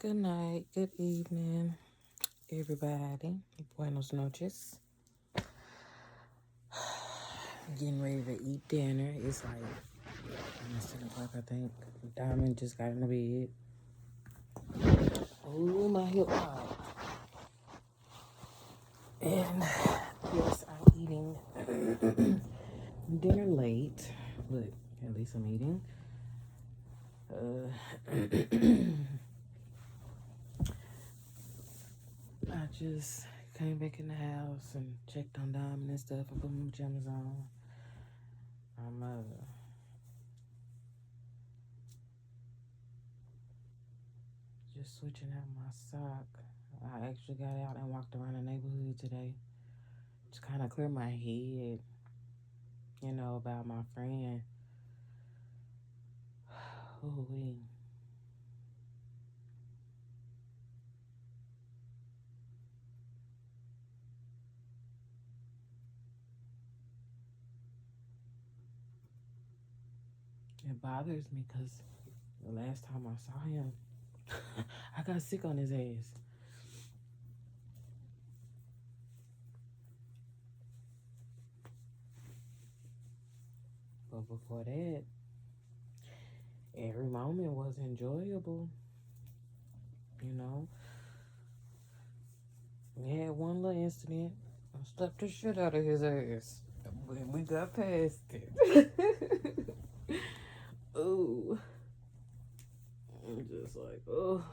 Good night, good evening, everybody. Buenos noches. Getting ready to eat dinner. It's like almost 10 o'clock, I think. Diamond just got in the bed. Oh, my hip hop. And yes, I'm eating dinner late, but at least I'm eating. I just came back in the house and checked on Diamond and stuff and put my pajamas on. I'm just switching out my sock. I actually got out and walked around the neighborhood today. Just kind of clear my head, about my friend. Ooh, wee. It bothers me because the last time I saw him, I got sick on his ass. But before that, every moment was enjoyable, you know. We had one little incident. I slapped the shit out of his ass. But we got past it. Ooh. I'm just like, oh.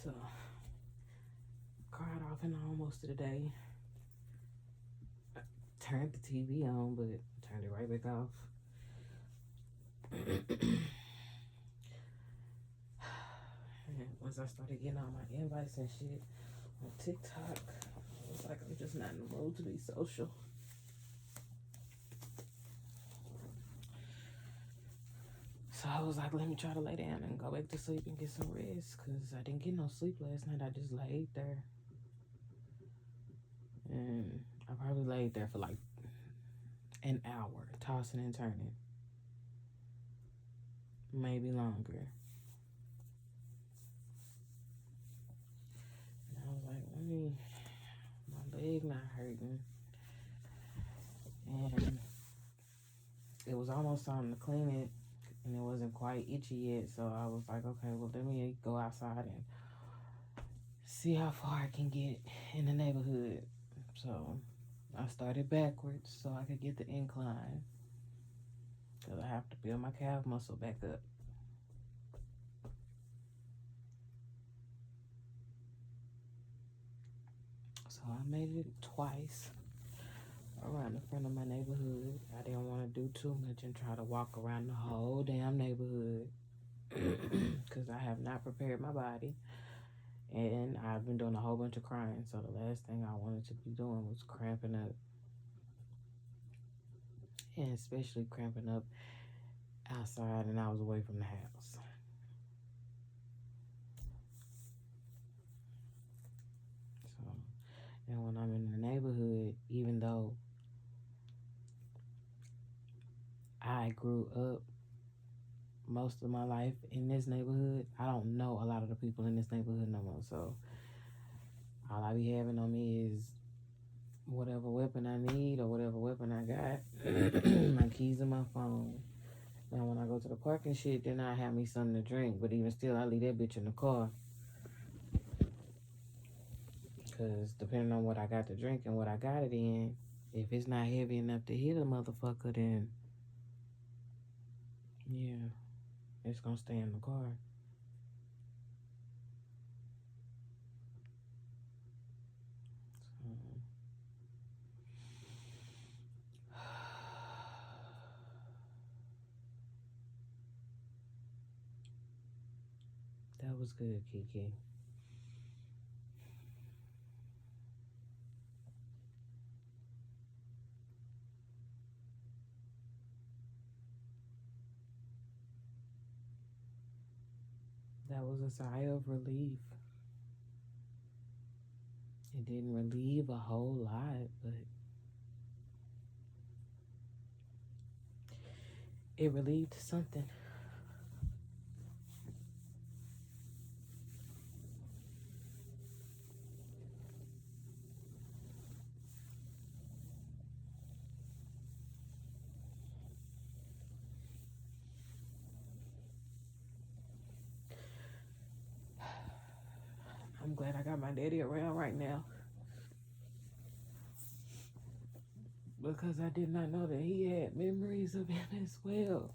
So, cried off and on most of the day. I turned the TV on, but turned it right back off. And once I started getting all my invites and shit on TikTok, I was like, I'm just not in the mood to be social. So I was like, let me try to lay down and go back to sleep and get some rest, because I didn't get no sleep last night. I just laid there. And I probably laid there for like an hour, tossing and turning. Maybe longer. And I was like, my leg not hurting. And it was almost time to clean it, and it wasn't quite itchy yet. So I was like, okay, well, let me go outside and see how far I can get in the neighborhood. So I started backwards so I could get the incline, because I have to build my calf muscle back up. So I made it twice around the front of my neighborhood. I didn't want to do too much and try to walk around the whole damn neighborhood, because I have not prepared my body, and I've been doing a whole bunch of crying. So the last thing I wanted to be doing was cramping up, and especially cramping up outside and I was away from the house. So, and when I'm in the neighborhood, even though I grew up most of my life in this neighborhood, I don't know a lot of the people in this neighborhood no more. So all I be having on me is whatever weapon I need or whatever weapon I got, my keys and my phone. Now when I go to the park and shit, then I have me something to drink. But even still, I leave that bitch in the car, because depending on what I got to drink and what I got it in, if it's not heavy enough to hit a motherfucker, then yeah, it's gonna stay in the car. So, that was good, Kiki. That was a sigh of relief. It didn't relieve a whole lot, but it relieved something. I'm glad I got my daddy around right now, because I did not know that he had memories of him as well.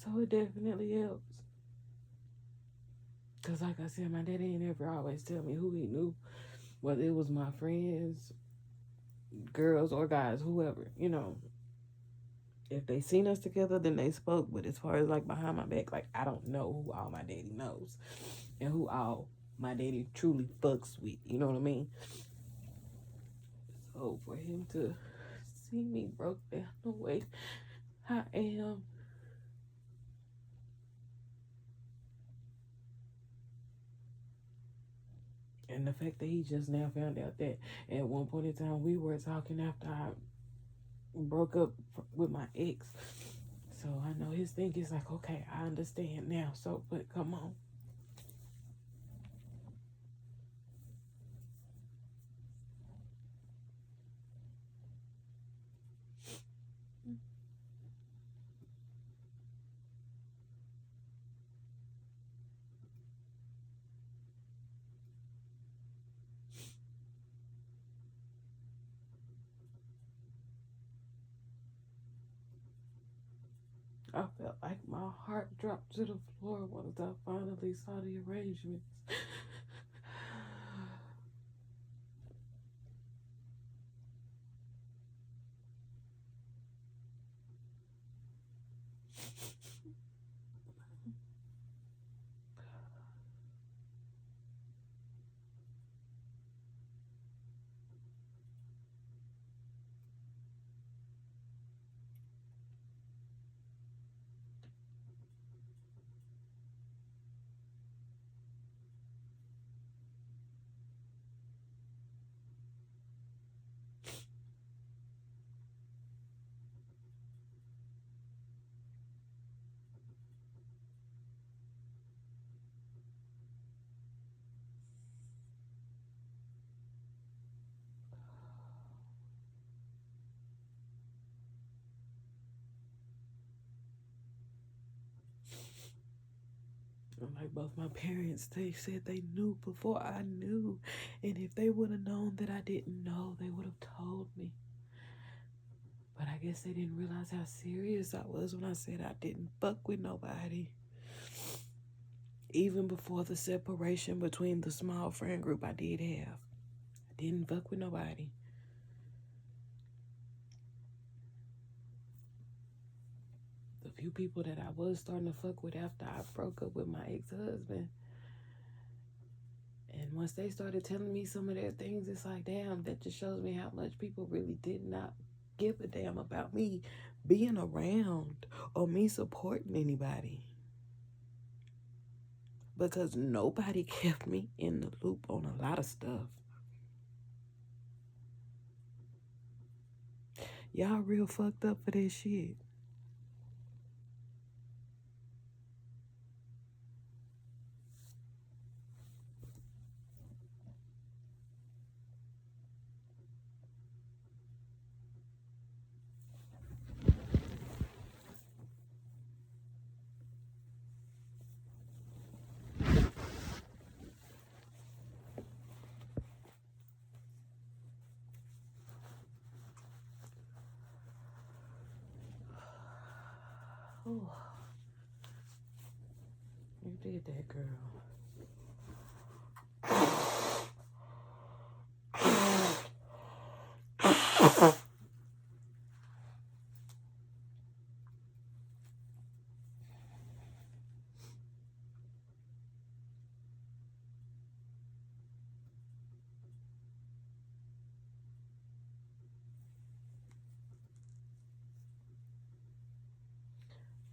So it definitely helps. Because like I said, my daddy ain't ever always tell me who he knew, whether it was my friends, girls, or guys, whoever, you know. If they seen us together, then they spoke. But as far as like behind my back, like I don't know who all my daddy knows and who all my daddy truly fucks with. You know what I mean? So for him to see me broke down the way I am, and the fact that he just now found out that at one point in time we were talking after I broke up with my ex. So I know his thing is like, okay, I understand now. So, but come on. I felt like my heart dropped to the floor once I finally saw the arrangements. Like both my parents, they said they knew before I knew. And if they would have known that I didn't know, they would have told me. But I guess they didn't realize how serious I was when I said I didn't fuck with nobody. Even before the separation between the small friend group I did have, I didn't fuck with nobody. The few people that I was starting to fuck with after I broke up with my ex-husband, and once they started telling me some of their things, it's like, damn, that just shows me how much people really did not give a damn about me being around or me supporting anybody. Because nobody kept me in the loop on a lot of stuff. Y'all real fucked up for this shit. Oh, you did that, girl.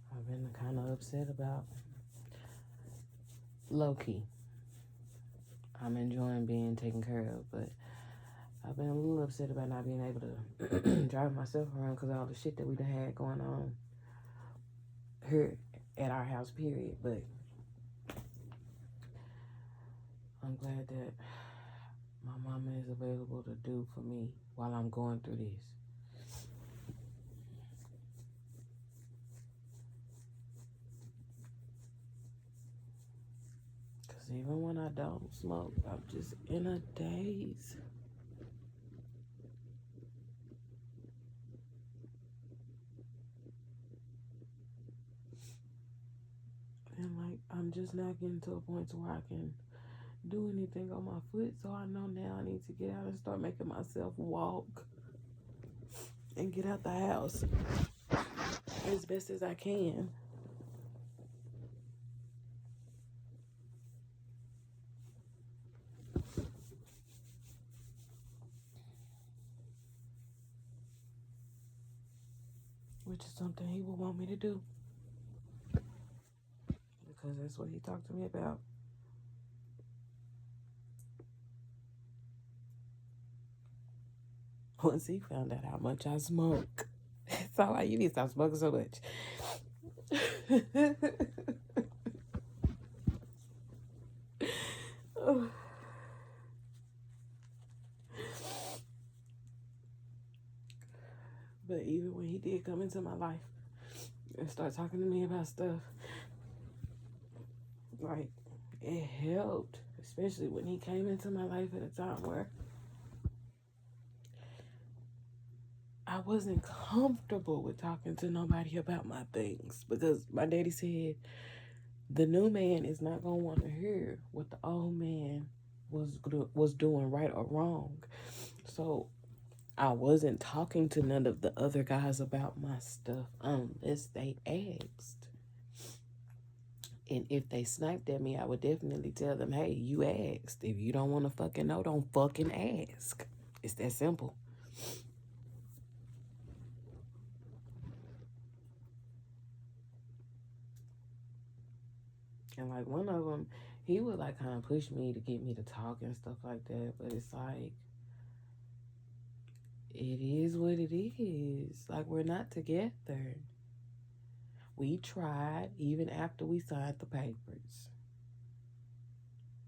I've been kind of upset about low-key. I'm enjoying being taken care of, but I've been a little upset about not being able to drive myself around because of all the shit that we done had going on. here at our house, period. But I'm glad that my mama is available to do for me while I'm going through this. Because even when I don't smoke, I'm just in a daze. And like, I'm just not getting to a point where I can do anything on my foot. So I know now I need to get out and start making myself walk and get out the house as best as I can. Which is something he would want me to do. Because that's what he talked to me about. Once he found out how much I smoke. So like, you need to stop smoking so much. But even when he did come into my life and start talking to me about stuff, like, it helped. Especially when he came into my life at a time where I wasn't comfortable with talking to nobody about my things. Because my daddy said the new man is not going to want to hear what the old man was doing right or wrong. So I wasn't talking to none of the other guys about my stuff unless they asked. And if they sniped at me, I would definitely tell them, hey, you asked. If you don't want to fucking know, don't fucking ask. It's that simple. And like one of them, he would like kind of push me to get me to talk and stuff like that. But it's like, it is what it is. Like, we're not together. We tried even after we signed the papers.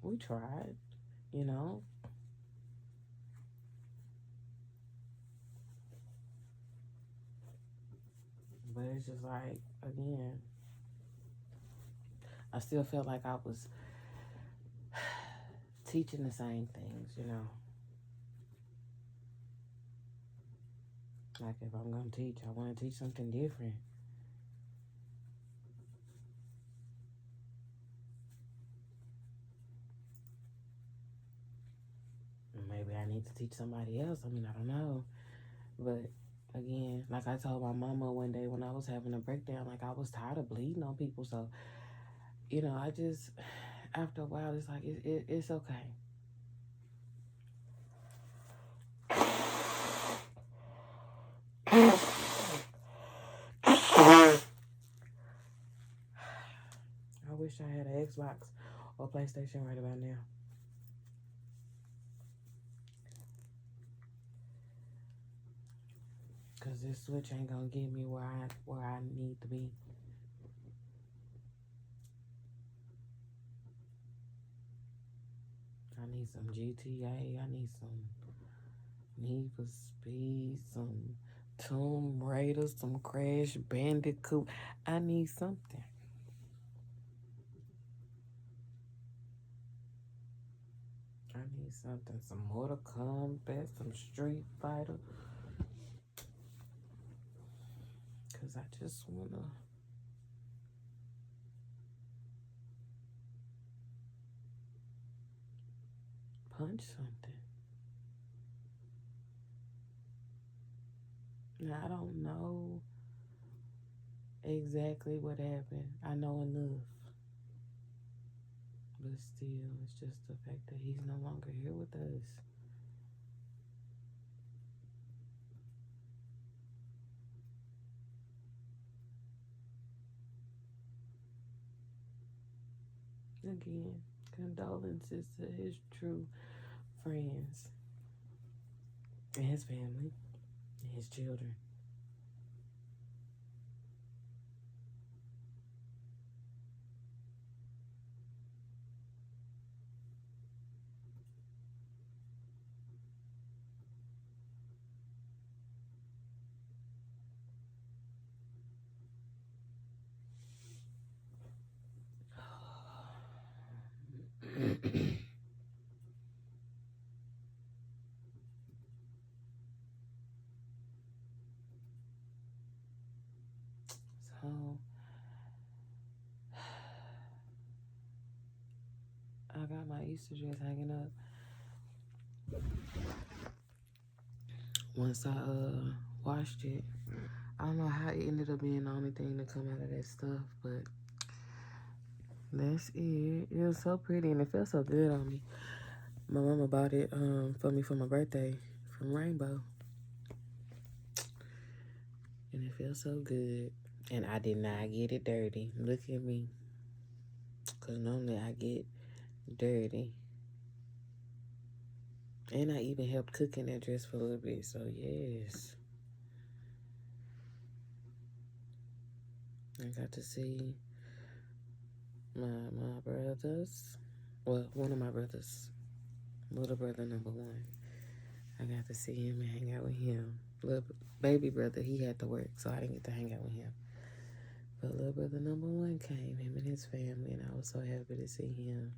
We tried, you know. But it's just like, again, I still felt like I was teaching the same things, you know. Like, if I'm going to teach, I want to teach something different. Maybe I need to teach somebody else. I mean, I don't know. But again, like I told my mama one day when I was having a breakdown, like, I was tired of bleeding on people. So, you know, I just, after a while, it's like, it's okay. I wish I had an Xbox or PlayStation right about now. Cause this Switch ain't gonna get me where I need to be. I need some GTA. I need some Need for Speed, some Tomb Raider, some Crash Bandicoot. I need something. I need something. Some Mortal Kombat, some Street Fighter. Cause I just wanna punch something. Now, I don't know exactly what happened. I know enough. But still, it's just the fact that he's no longer here with us. Again, condolences to his true friends and his family and his children. Easter dress hanging up. Once I washed it, I don't know how it ended up being the only thing to come out of that stuff, but that's it. It was so pretty and it felt so good on me. My mama bought it for me for my birthday from Rainbow. And it feels so good. And I did not get it dirty. Look at me. Because normally I get dirty. And I even helped cook in that dress for a little bit. So, yes. I got to see my brothers. Well, one of my brothers. Little brother number 1. I got to see him and hang out with him. Little baby brother, he had to work, so I didn't get to hang out with him. But little brother number 1 came, him and his family, and I was so happy to see him.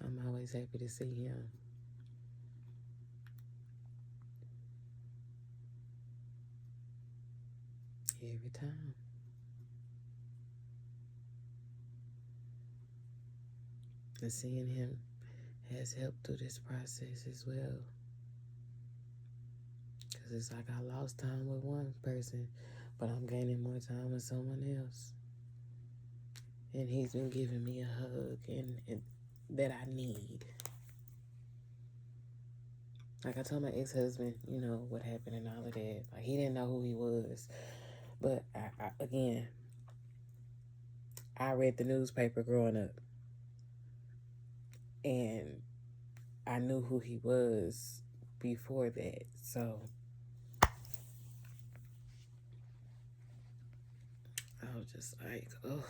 I'm always happy to see him. Every time. And seeing him has helped through this process as well. Because it's like I lost time with one person, but I'm gaining more time with someone else. And he's been giving me a hug and that I need. Like I told my ex-husband, you know, what happened and all of that. Like he didn't know who he was. But I read the newspaper growing up. And I knew who he was before that. So I was just like, oh.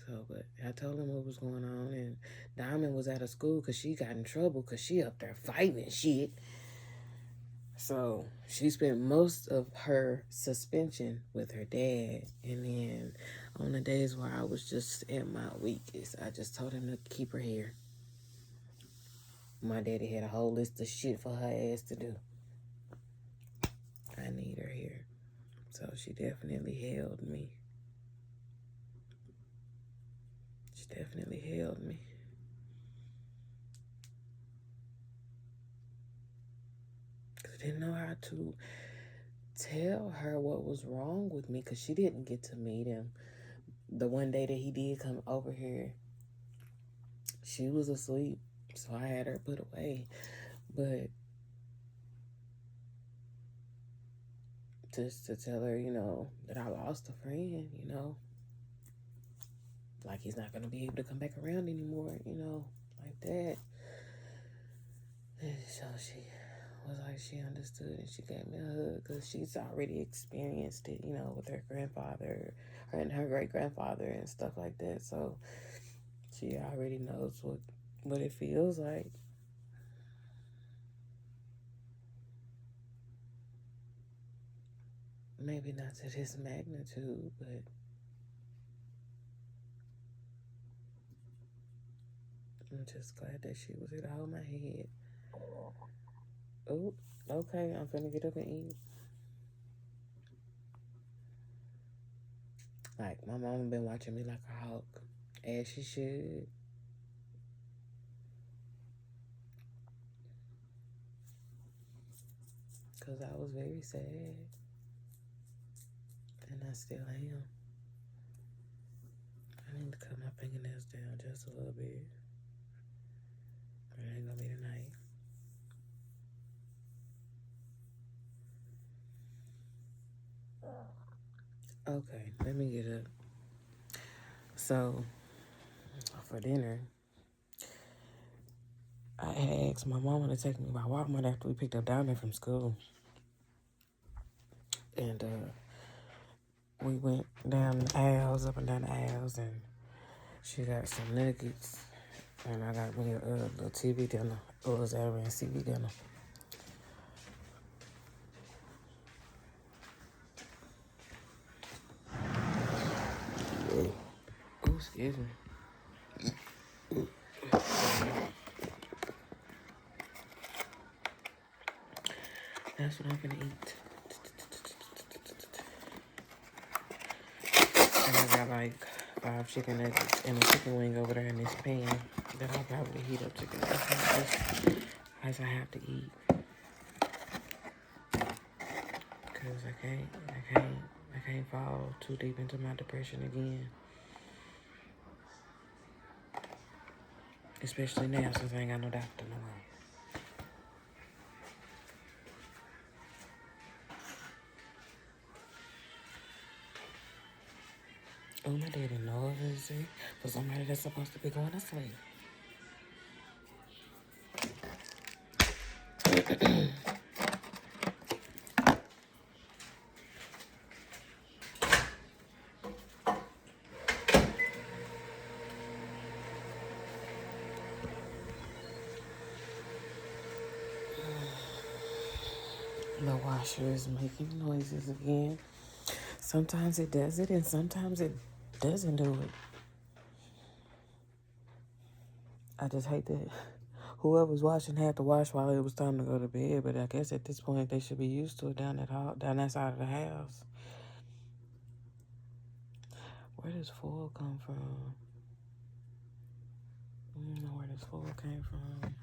So, but I told him what was going on. And Diamond was out of school because she got in trouble because she up there fighting and shit. So she spent most of her suspension with her dad. And then on the days where I was just at my weakest, I just told him to keep her here. My daddy had a whole list of shit for her ass to do. I need her here. So she definitely held me. She definitely held me. I didn't know how to tell her what was wrong with me because she didn't get to meet him. The one day that he did come over here, she was asleep, so I had her put away. But just to tell her, you know, that I lost a friend, you know, like he's not going to be able to come back around anymore, you know, like that. And so she was like, she understood and she gave me a hug because she's already experienced it, you know, with her grandfather, her and her great-grandfather and stuff like that. So she already knows what it feels like. Maybe not to this magnitude, but I'm just glad that she was here to hold my head. Oh, okay, I'm finna get up and eat. Like, my mama been watching me like a hawk, as she should. Because I was very sad. And I still am. I need to cut my fingernails down just a little bit. But it ain't gonna be tonight. Okay, let me get up. So, for dinner, I had asked my mama to take me by Walmart after we picked up Diamond from school. And we went down the aisles, up and down the aisles, and she got some nuggets. And I got me a little TV dinner. It was Aaron TV dinner. Oh, excuse me. That's what I'm gonna eat. And I got like 5 chicken nuggets and a chicken wing over there in this pan that I'll probably heat up chicken nuggets as I have to eat. Because I can't fall too deep into my depression again. Especially now since I ain't got no doctor no more. Oh, my daddy knows for somebody that's supposed to be going to sleep. The washer is making noises again. Sometimes it does it and sometimes it doesn't do it. I just hate that whoever's watching had to watch while it was time to go to bed, but I guess at this point they should be used to it down that side of the house. Where does foil come from? I don't know where this foil came from.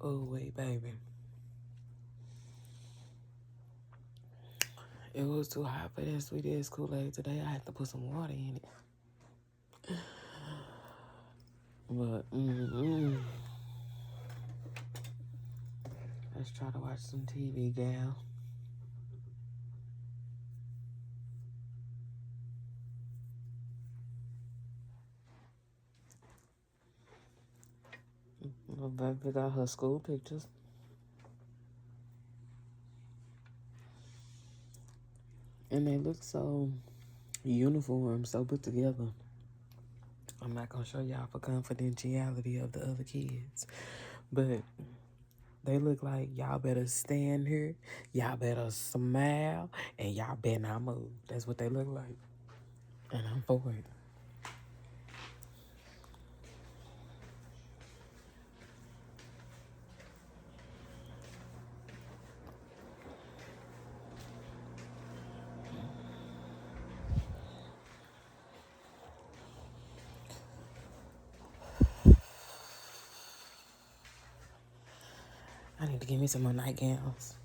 Oh, wait, baby. It was too hot for that sweet ass Kool-Aid today. I had to put some water in it. But, let's try to watch some TV, gal. My baby got her school pictures. And they look so uniform, so put together. I'm not going to show y'all for confidentiality of the other kids. But they look like y'all better stand here, y'all better smile, and y'all better not move. That's what they look like. And I'm for it. I need to get me some more nightgowns.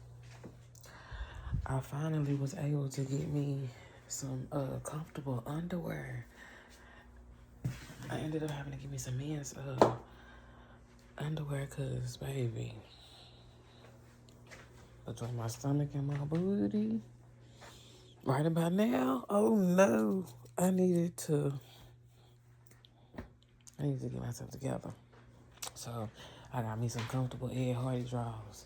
I finally was able to get me some comfortable underwear. I ended up having to get me some men's underwear because, baby, between my stomach and my booty, right about now, oh no, I needed to get myself together. So I got me some comfortable Ed Hardy drawers.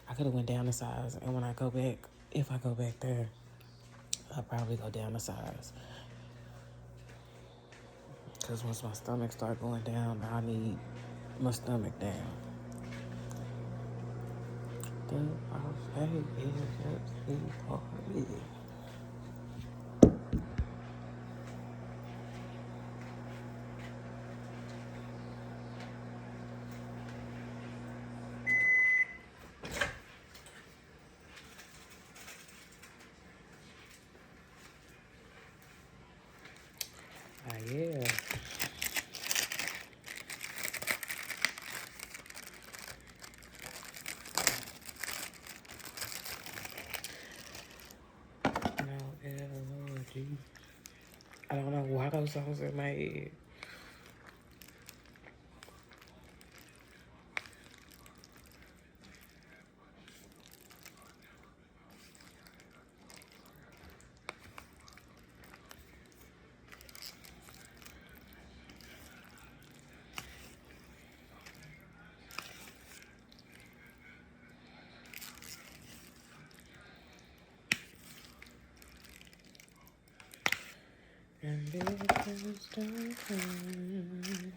I could have went down a size, and when I go back, if I go back there, I'll probably go down a size. Because once my stomach start going down, I need my stomach down. The buffet is a party. Yeah. No allergy. I don't know why those songs in my head. And because don't come.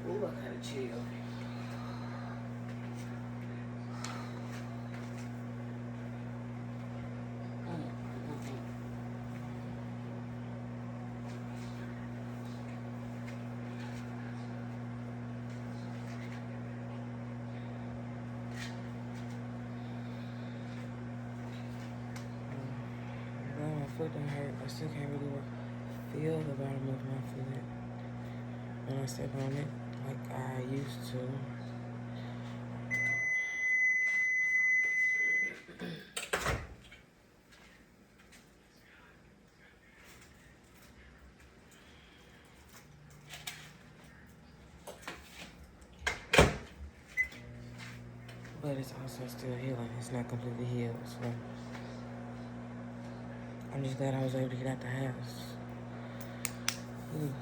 Ooh, I gotta chill. My foot don't hurt. I still can't really feel the bottom of my foot when I step on it like I used to. But it's also still healing. It's not completely healed, so I'm just glad I was able to get out the house. Ooh.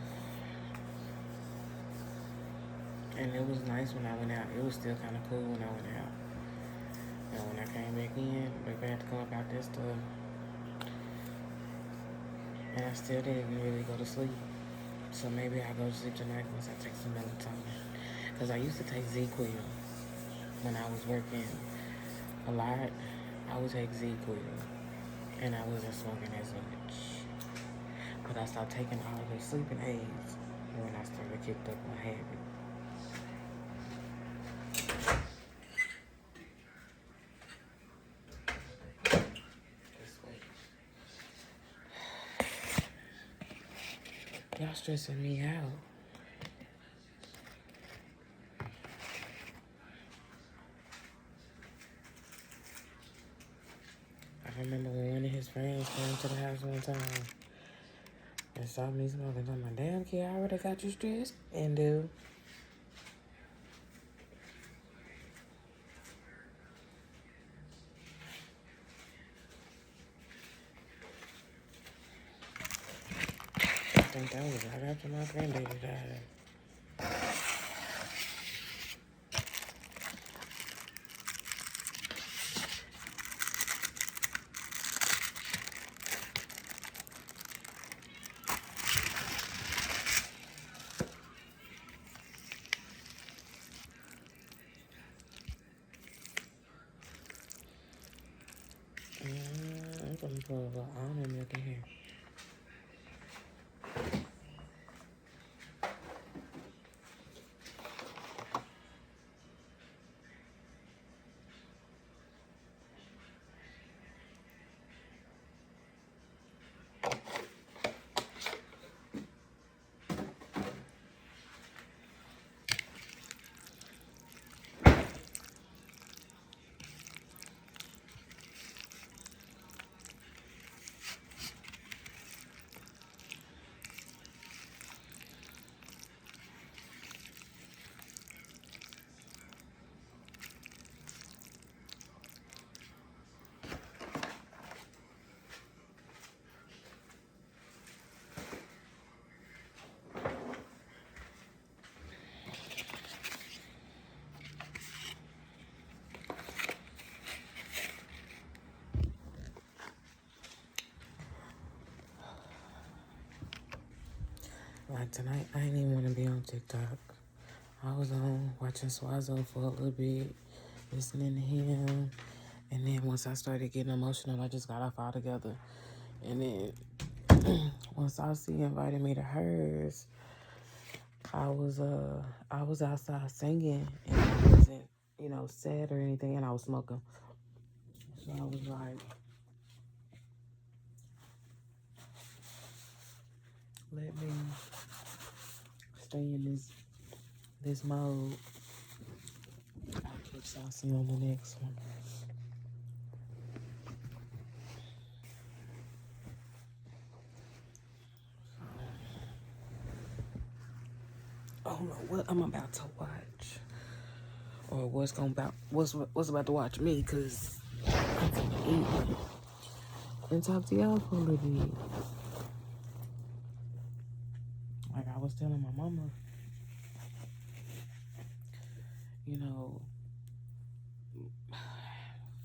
And it was nice when I went out. It was still kind of cool when I went out. And when I came back in, I had to come up out this stuff. And I still didn't even really go to sleep. So maybe I'll go to sleep tonight once I take some melatonin. Because I used to take Z-Quil when I was working a lot. I would take Z-Quil. And I wasn't smoking as much. But I stopped taking all the sleeping aids when I started kicked up my habit. Y'all stressing me out. I remember when one of his friends came to the house one time and saw me smoking. I'm like, damn, kid, I already got you stressed. And dude. I think that was right after my granddaddy died. I'm gonna put a little almond milk in here. Like tonight, I didn't even want to be on TikTok. I was on watching Swazo for a little bit, listening to him. And then once I started getting emotional, I just got off altogether. And then when Saucy invited me to hers, I was outside singing and I wasn't, sad or anything, and I was smoking. So I was like, let me stay in this mode. I'll catch Saucy on the next one. I don't know what I'm about to watch, or what's about to watch me, cause I'm gonna eat and talk to y'all for a little bit. Like I was telling my mama,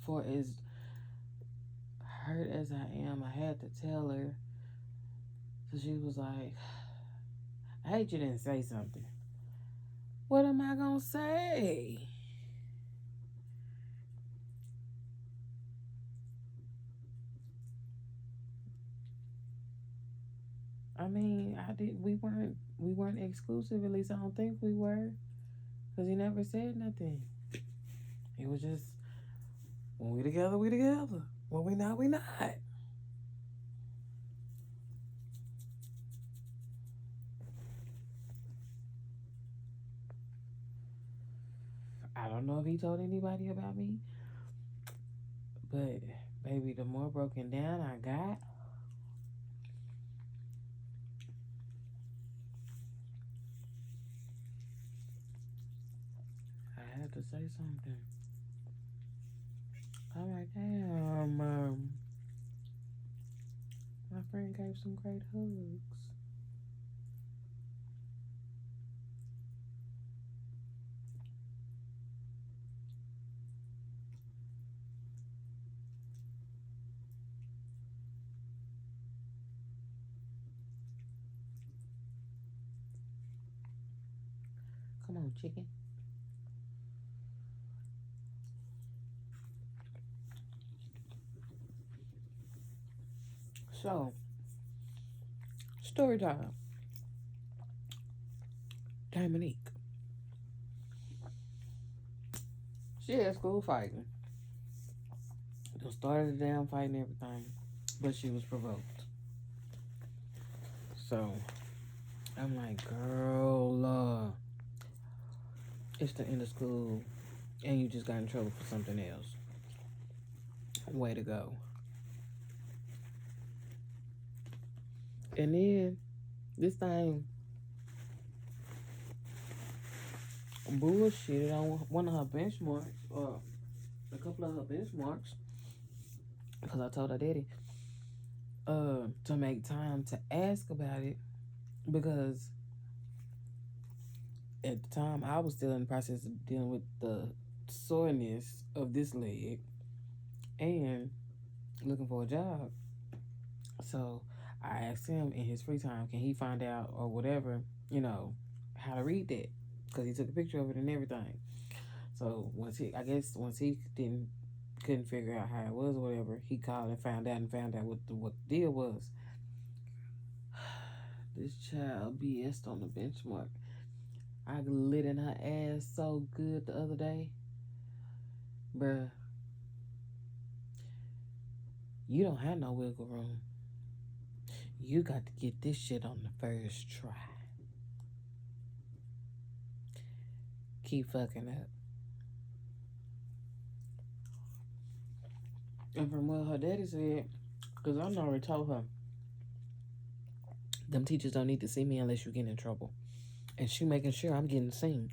for as hurt as I am, I had to tell her. So she was like, I hate you didn't say something. What am I gonna say? I mean, we weren't exclusive, at least I don't think we were. Cause he never said nothing. It was just, when we together, we together. When we not, we not. I don't know if he told anybody about me, but baby, the more broken down I got, I had to say something. I'm like, damn, my friend gave some great hugs. Come on, chicken. So, story time. Dominique. She at school fighting. They started the damn fight and everything, but she was provoked. So, I'm like, girl, it's the end of school, and you just got in trouble for something else. Way to go. And then, this thing bullshitted on one of her benchmarks, or a couple of her benchmarks, because I told her daddy to make time to ask about it, because at the time I was still in the process of dealing with the soreness of this leg and looking for a job. So I asked him in his free time, can he find out or whatever, how to read that, because he took a picture of it and everything. So once he couldn't figure out how it was or whatever, he called and found out what the deal was. This child BS'd on the benchmark. I lit in her ass so good the other day. Bruh, you don't have no wiggle room. You got to get this shit on the first try. Keep fucking up. And from what her daddy said, because I already told her, them teachers don't need to see me unless you get in trouble. And she making sure I'm getting seen.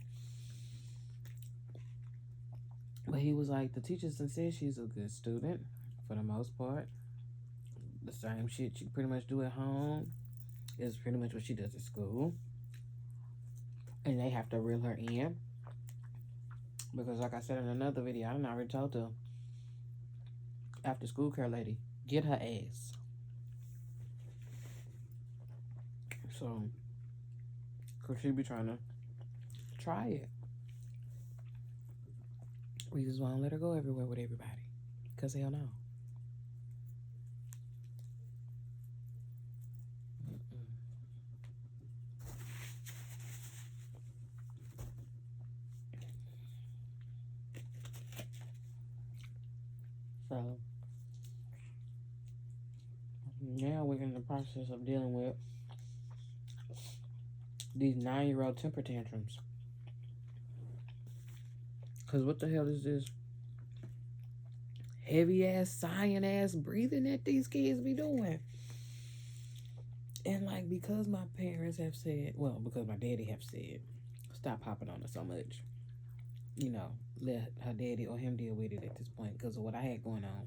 But he was like, the teachers done said she's a good student for the most part. The same shit she pretty much do at home is pretty much what she does at school. And they have to reel her in. Because like I said in another video, I already told the after school care lady, get her ass. So, because she be trying to try it. We just want to let her go everywhere with everybody. Because hell no. So now we're in the process of dealing with these 9-year-old temper tantrums. Cause what the hell is this heavy ass, sighing ass breathing that these kids be doing? And like, because my parents have said, well, because my daddy have said, stop hopping on her so much. You know, let her daddy or him deal with it at this point because of what I had going on.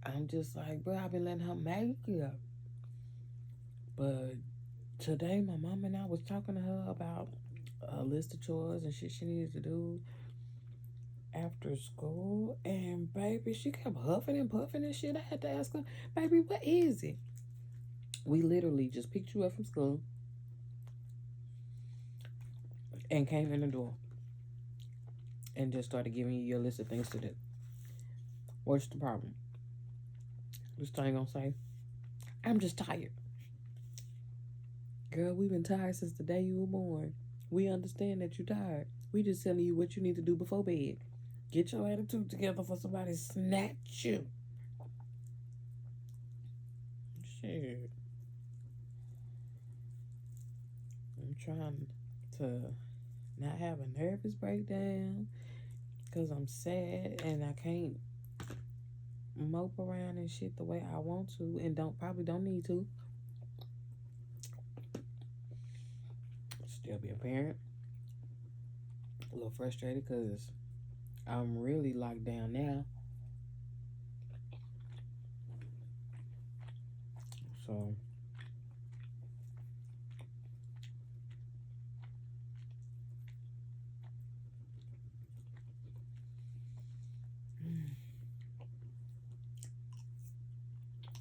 I'm just like, bro, I've been letting her make it. But today, my mom and I was talking to her about a list of chores and shit she needed to do after school. And baby, she kept huffing and puffing and shit. I had to ask her, baby, what is it? We literally just picked you up from school and came in the door and just started giving you your list of things to do. What's the problem? This thing gonna say, I'm just tired. Girl, we've been tired since the day you were born. We understand that you're tired. We just telling you what you need to do before bed. Get your attitude together for somebody to snatch you. Shit. I'm trying to not have a nervous breakdown because I'm sad and I can't mope around and shit the way I want to and probably don't need to. Still be a parent. A little frustrated because I'm really locked down now. So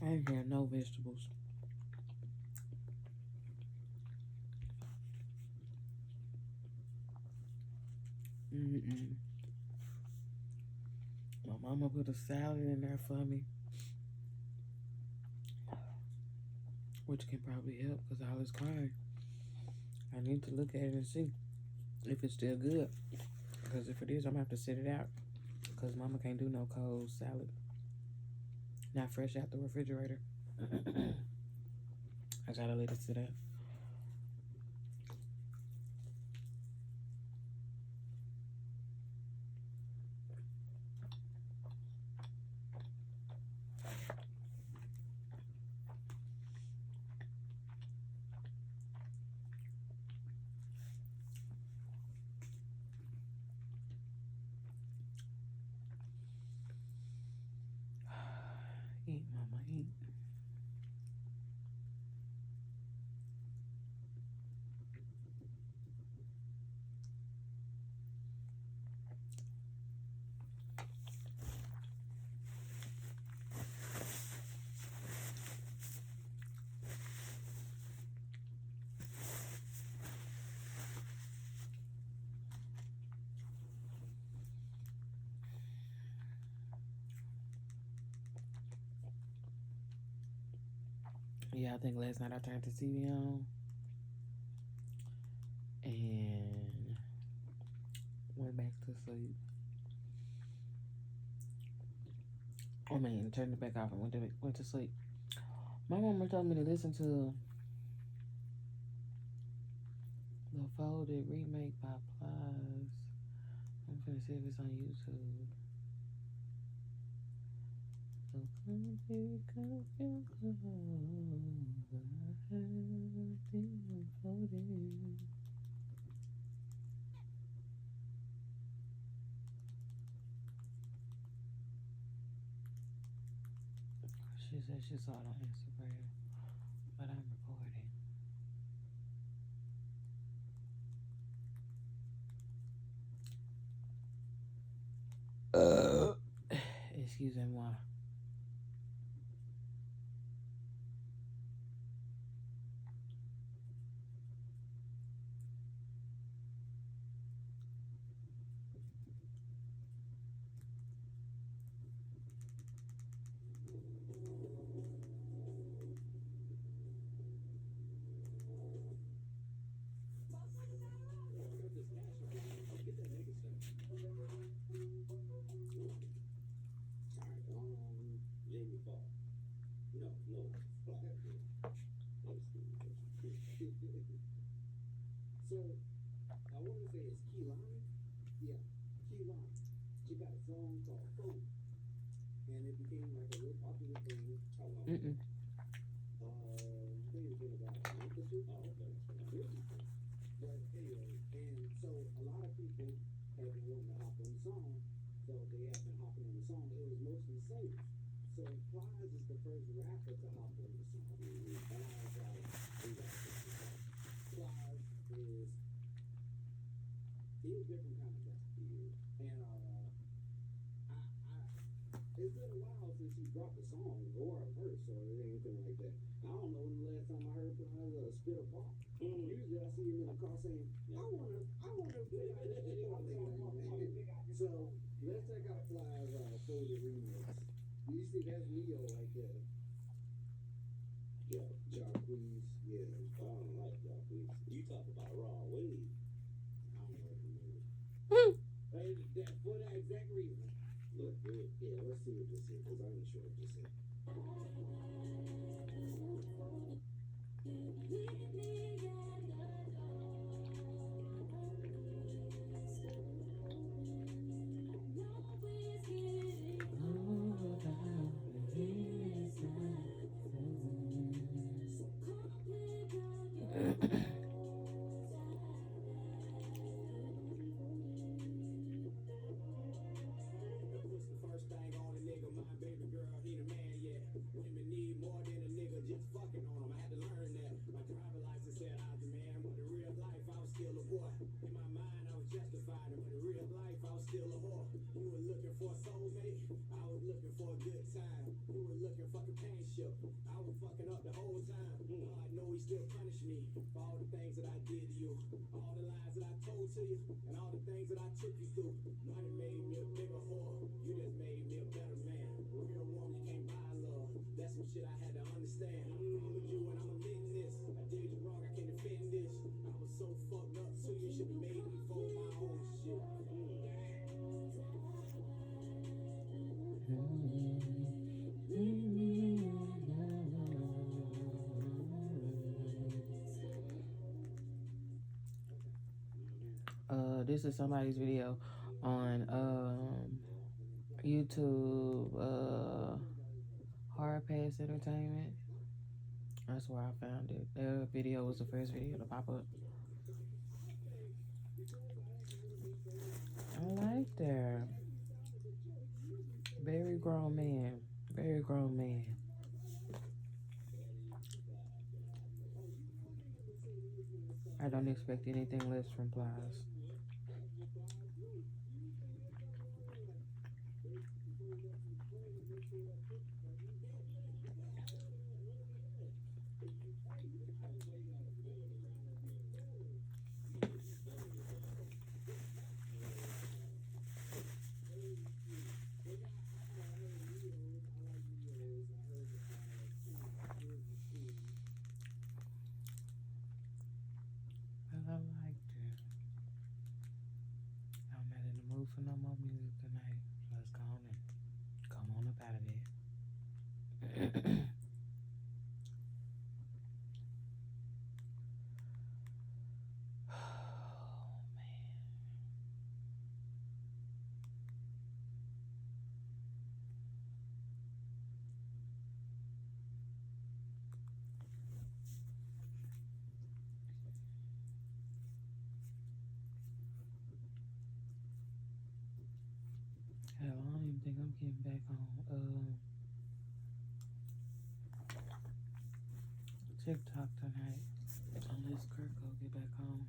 I ain't hear no vegetables. Mm-mm. My mama put a salad in there for me, which can probably help because I was crying. I need to look at it and see if it's still good. Because if it is, I'm gonna have to sit it out. Because mama can't do no cold salad. Not fresh out the refrigerator. I gotta let it sit out. Eat, mama, eat. Yeah, I think last night I turned the TV on and went back to sleep. I mean, turned it back off and went to sleep. My mama told me to listen to the Folded remake by Plies. I'm gonna see if it's on YouTube. So come baby, come feel good. I have been folded. She said she saw it on Instagram, but I'm recording. Excusez-moi. Mm-mm. This is somebody's video on YouTube, Hard Pass Entertainment. That's where I found it. Their video was the first video to pop up. I like that. Very grown man. Very grown man. I don't expect anything less from Plies. I like that. I'm not in the mood for no more music tonight. So let's go on and come on up out of there. Hell, I don't even think I'm getting back on TikTok tonight. Unless Kirk go get back home.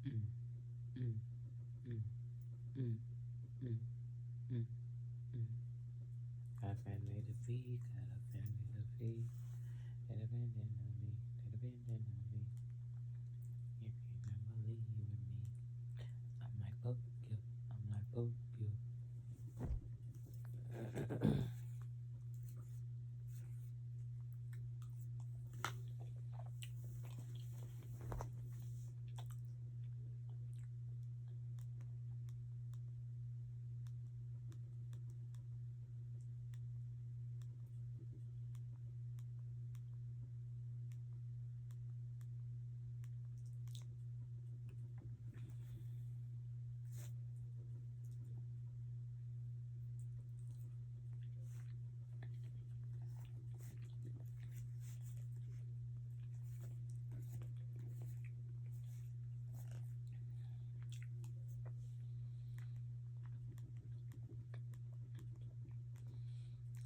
Mm, mm, mm. Mm, mm, mm, mm. Got a family to feed, got a family to feed. That abandon on me, that abandon on me. If you don't believe in me, I'm like, fuck you, I'm like, fuck you.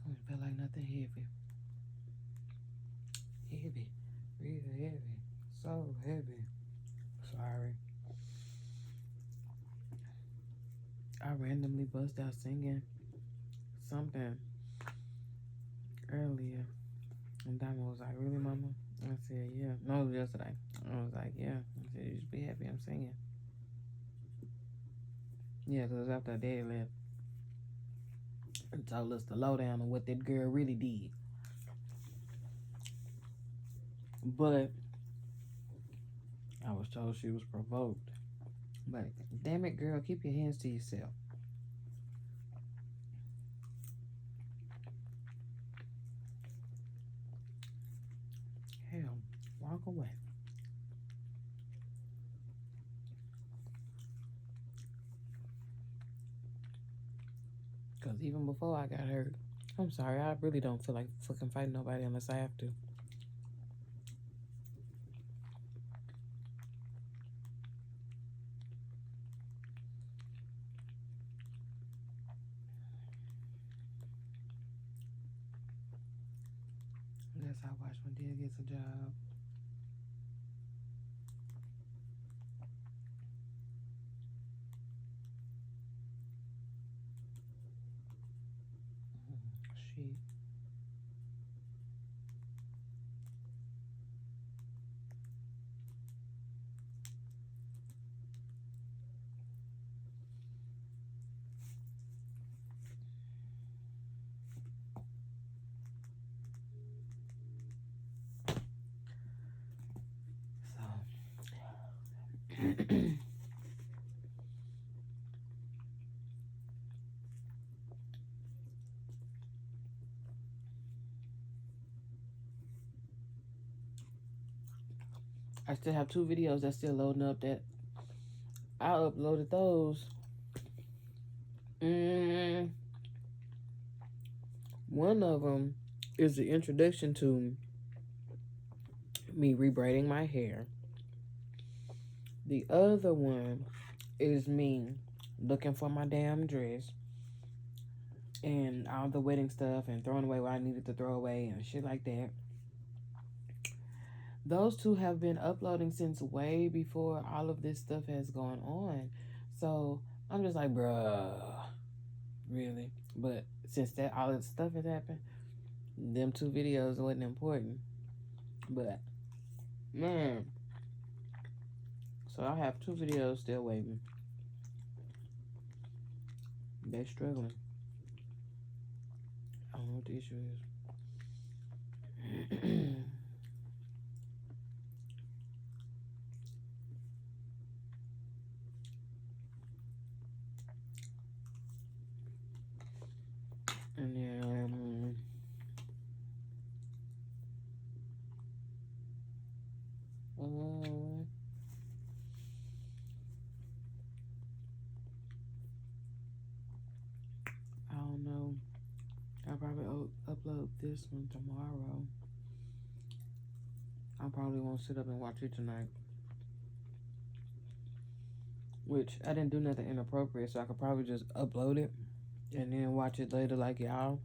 I don't feel like nothing heavy. Heavy, real heavy, so heavy. Sorry. I randomly bust out singing something earlier. And Diamond was like, really, mama? I said, yeah. No, it was yesterday. I was like, yeah. I said, you should be happy I'm singing. Yeah, because after Daddy left and told us the lowdown on what that girl really did. But I was told she was provoked. But damn it, girl, keep your hands to yourself. Hell, walk away. Because even before I got hurt, I'm sorry, I really don't feel like fucking fighting nobody unless I have to. Unless I watch my dad gets a job. Shit. So I still have 2 videos that's still loading up that I uploaded those. One of them is the introduction to me rebraiding my hair. The other one is me looking for my damn dress and all the wedding stuff and throwing away what I needed to throw away and shit like that. Those 2 have been uploading since way before all of this stuff has gone on. So I'm just like, bruh, really? But since that all this stuff has happened, them 2 videos wasn't important. But man, so I have 2 videos still waiting. They're struggling. I don't know what the issue is. And then I don't know. I'll probably upload this one tomorrow. I probably won't sit up and watch it tonight. Which I didn't do nothing inappropriate, so I could probably just upload it and then watch it later like y'all.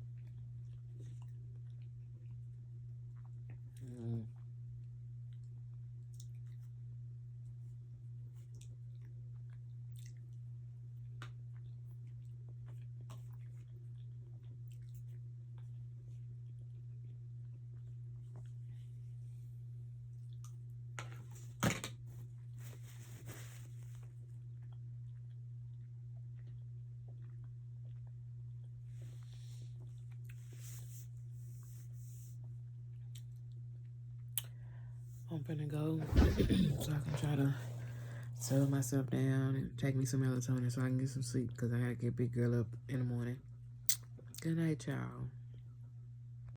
I'm finna go so I can try to settle myself down and take me some melatonin so I can get some sleep because I gotta get big girl up in the morning. Good night, y'all.